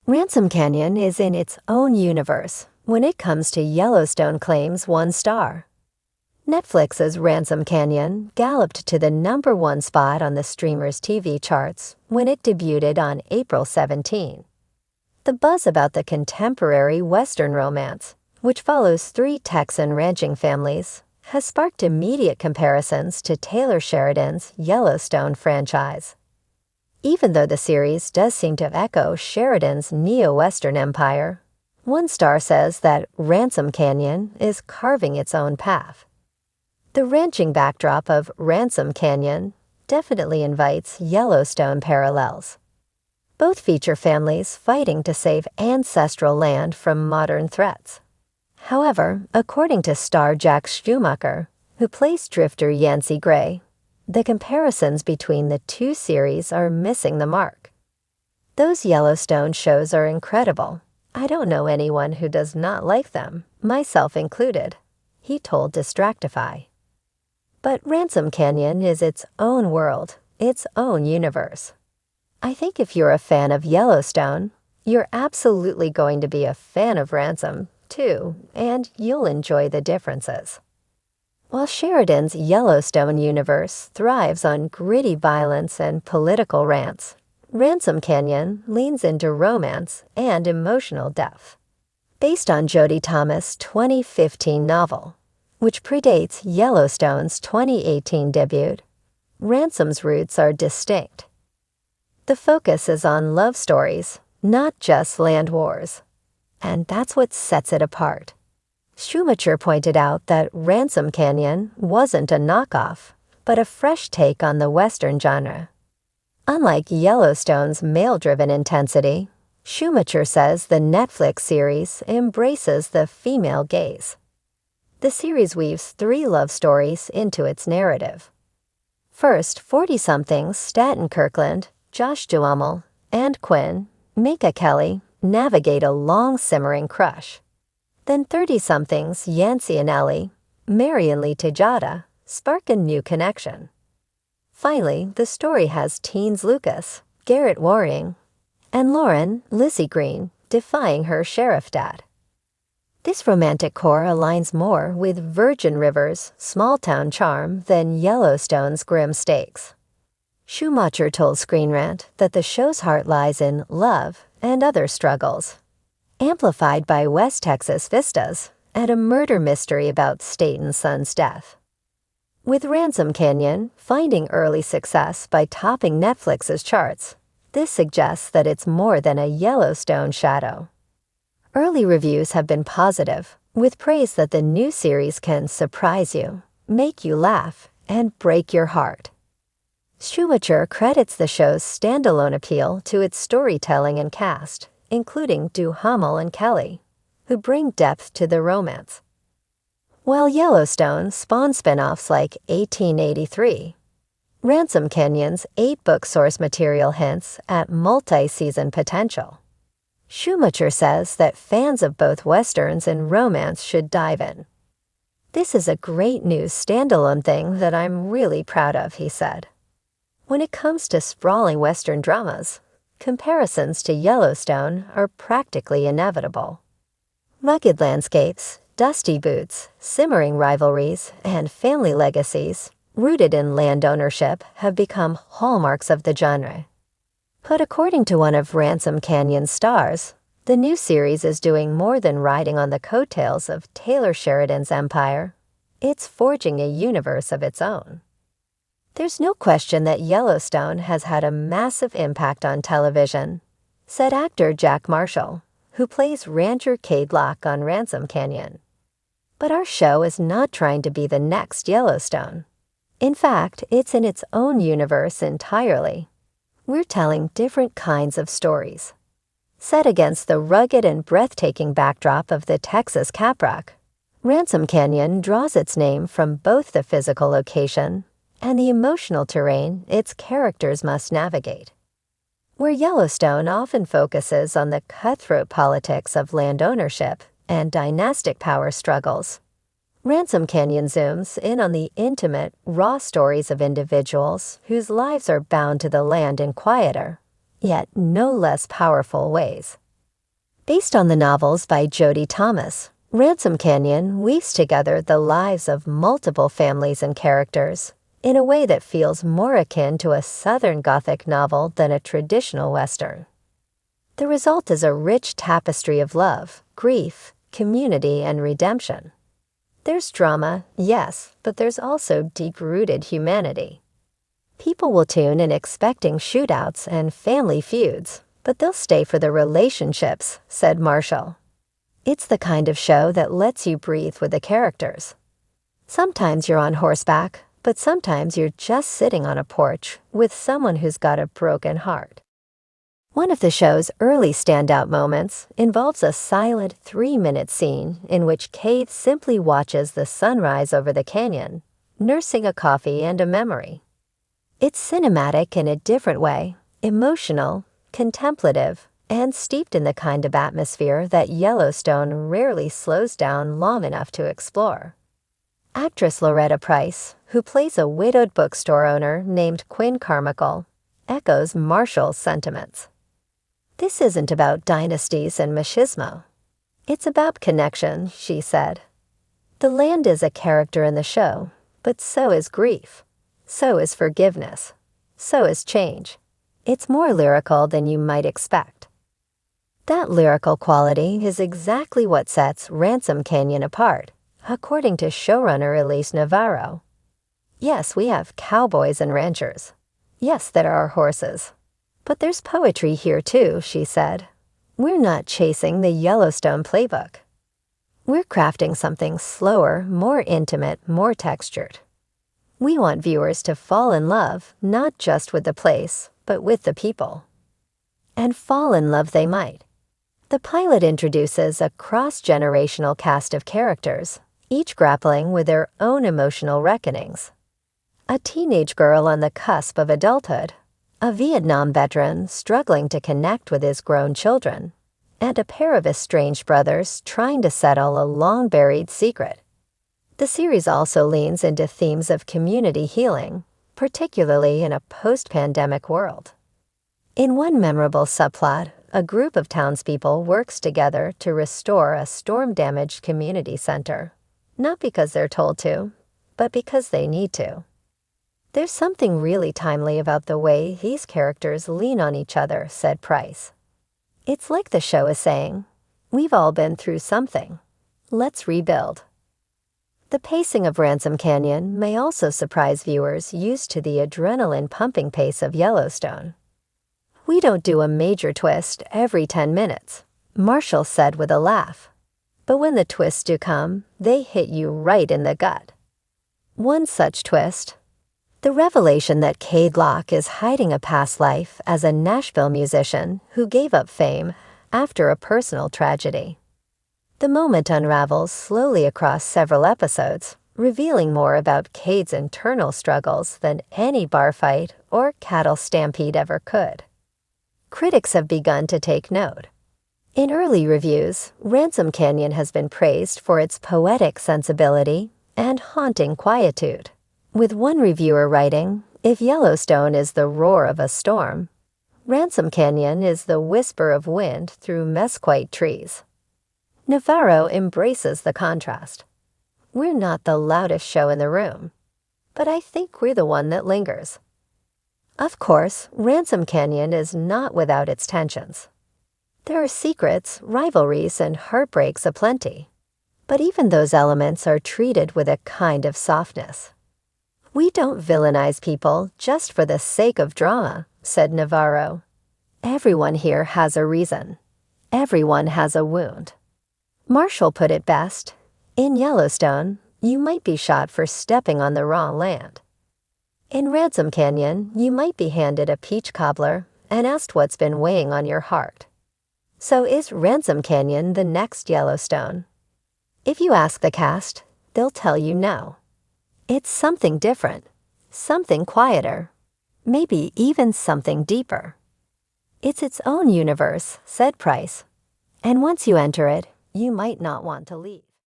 Ransom Canyon is in its own universe when it comes to Yellowstone claims 1 star. Netflix's Ransom Canyon galloped to the #1 spot on the streamer's TV charts when it debuted on April 17. The buzz about the contemporary Western romance, which follows 3 Texan ranching families, has sparked immediate comparisons to Taylor Sheridan's Yellowstone franchise. Even though the series does seem to echo Sheridan's neo-Western empire, 1 star says that Ransom Canyon is carving its own path. The ranching backdrop of Ransom Canyon definitely invites Yellowstone parallels. Both feature families fighting to save ancestral land from modern threats. However, according to star Jack Schumacher, who plays drifter Yancey Gray, the comparisons between the 2 series are missing the mark. Those Yellowstone shows are incredible. I don't know anyone who does not like them, myself included, he told Distractify. But Ransom Canyon is its own world, its own universe. I think if you're a fan of Yellowstone, you're absolutely going to be a fan of Ransom, too, and you'll enjoy the differences. While Sheridan's Yellowstone universe thrives on gritty violence and political rants, Ransom Canyon leans into romance and emotional depth. Based on Jodie Thomas' 2015 novel, which predates Yellowstone's 2018 debut, Ransom's roots are distinct. The focus is on love stories, not just land wars. And that's what sets it apart. Schumacher pointed out that Ransom Canyon wasn't a knockoff, but a fresh take on the Western genre. Unlike Yellowstone's male-driven intensity, Schumacher says the Netflix series embraces the female gaze. The series weaves 3 love stories into its narrative. First, 40-somethings Stanton Kirkland, Josh Duhamel, and Quinn, Minka Kelly, navigate a long-simmering crush. Then 30-somethings Yancey and Ellie, Mary and Lee Tejada, spark a new connection. Finally, the story has teens Lucas, Garrett Waring, and Lauren, Lizzie Green, defying her sheriff dad. This romantic core aligns more with Virgin River's small-town charm than Yellowstone's grim stakes. Schumacher told Screen Rant that the show's heart lies in love and other struggles, amplified by West Texas vistas and a murder mystery about Staten's son's death. With Ransom Canyon finding early success by topping Netflix's charts, this suggests that it's more than a Yellowstone shadow. Early reviews have been positive, with praise that the new series can surprise you, make you laugh, and break your heart. Schumacher credits the show's standalone appeal to its storytelling and cast, including Duhamel and Kelly, who bring depth to the romance. While Yellowstone spawned spin-offs like 1883, Ransom Canyon's 8-book source material hints at multi-season potential. Schumacher says that fans of both westerns and romance should dive in. "This is a great new standalone thing that I'm really proud of," he said. When it comes to sprawling Western dramas, comparisons to Yellowstone are practically inevitable. Rugged landscapes, dusty boots, simmering rivalries, and family legacies, rooted in land ownership, have become hallmarks of the genre. But according to one of Ransom Canyon's stars, the new series is doing more than riding on the coattails of Taylor Sheridan's empire. It's forging a universe of its own. "There's no question that Yellowstone has had a massive impact on television," said actor Jack Marshall, who plays Rancher Cade Locke on Ransom Canyon. "But our show is not trying to be the next Yellowstone. In fact, it's in its own universe entirely. We're telling different kinds of stories." Set against the rugged and breathtaking backdrop of the Texas Caprock, Ransom Canyon draws its name from both the physical location and the emotional terrain its characters must navigate. Where Yellowstone often focuses on the cutthroat politics of land ownership and dynastic power struggles, Ransom Canyon zooms in on the intimate, raw stories of individuals whose lives are bound to the land in quieter, yet no less powerful ways. Based on the novels by Jody Thomas, Ransom Canyon weaves together the lives of multiple families and characters in a way that feels more akin to a Southern Gothic novel than a traditional Western. The result is a rich tapestry of love, grief, community, and redemption. There's drama, yes, but there's also deep-rooted humanity. People will tune in expecting shootouts and family feuds, but they'll stay for the relationships, said Marshall. It's the kind of show that lets you breathe with the characters. Sometimes you're on horseback, but sometimes you're just sitting on a porch with someone who's got a broken heart. One of the show's early standout moments involves a silent 3-minute scene in which Cade simply watches the sunrise over the canyon, nursing a coffee and a memory. It's cinematic in a different way, emotional, contemplative, and steeped in the kind of atmosphere that Yellowstone rarely slows down long enough to explore. Actress Loretta Price, who plays a widowed bookstore owner named Quinn Carmichael, echoes Marshall's sentiments. This isn't about dynasties and machismo. It's about connection, she said. The land is a character in the show, but so is grief. So is forgiveness. So is change. It's more lyrical than you might expect. That lyrical quality is exactly what sets Ransom Canyon apart, according to showrunner Elise Navarro. Yes, we have cowboys and ranchers. Yes, there are horses. But there's poetry here too, she said. We're not chasing the Yellowstone playbook. We're crafting something slower, more intimate, more textured. We want viewers to fall in love, not just with the place, but with the people. And fall in love they might. The pilot introduces a cross-generational cast of characters, each grappling with their own emotional reckonings. A teenage girl on the cusp of adulthood, a Vietnam veteran struggling to connect with his grown children, and a pair of estranged brothers trying to settle a long-buried secret. The series also leans into themes of community healing, particularly in a post-pandemic world. In one memorable subplot, a group of townspeople works together to restore a storm-damaged community center, not because they're told to, but because they need to. There's something really timely about the way these characters lean on each other, said Price. It's like the show is saying, we've all been through something. Let's rebuild. The pacing of Ransom Canyon may also surprise viewers used to the adrenaline-pumping pace of Yellowstone. We don't do a major twist every 10 minutes, Marshall said with a laugh. But when the twists do come, they hit you right in the gut. One such twist, the revelation that Cade Locke is hiding a past life as a Nashville musician who gave up fame after a personal tragedy. The moment unravels slowly across several episodes, revealing more about Cade's internal struggles than any bar fight or cattle stampede ever could. Critics have begun to take note. In early reviews, Ransom Canyon has been praised for its poetic sensibility and haunting quietude, with one reviewer writing, "If Yellowstone is the roar of a storm, Ransom Canyon is the whisper of wind through mesquite trees." Navarro embraces the contrast. We're not the loudest show in the room, but I think we're the one that lingers. Of course, Ransom Canyon is not without its tensions. There are secrets, rivalries, and heartbreaks aplenty, but even those elements are treated with a kind of softness. We don't villainize people just for the sake of drama, said Navarro. Everyone here has a reason. Everyone has a wound. Marshall put it best, in Yellowstone, you might be shot for stepping on the wrong land. In Ransom Canyon, you might be handed a peach cobbler and asked what's been weighing on your heart. So is Ransom Canyon the next Yellowstone? If you ask the cast, they'll tell you no. It's something different, something quieter, maybe even something deeper. It's its own universe, said Price, and once you enter it, you might not want to leave.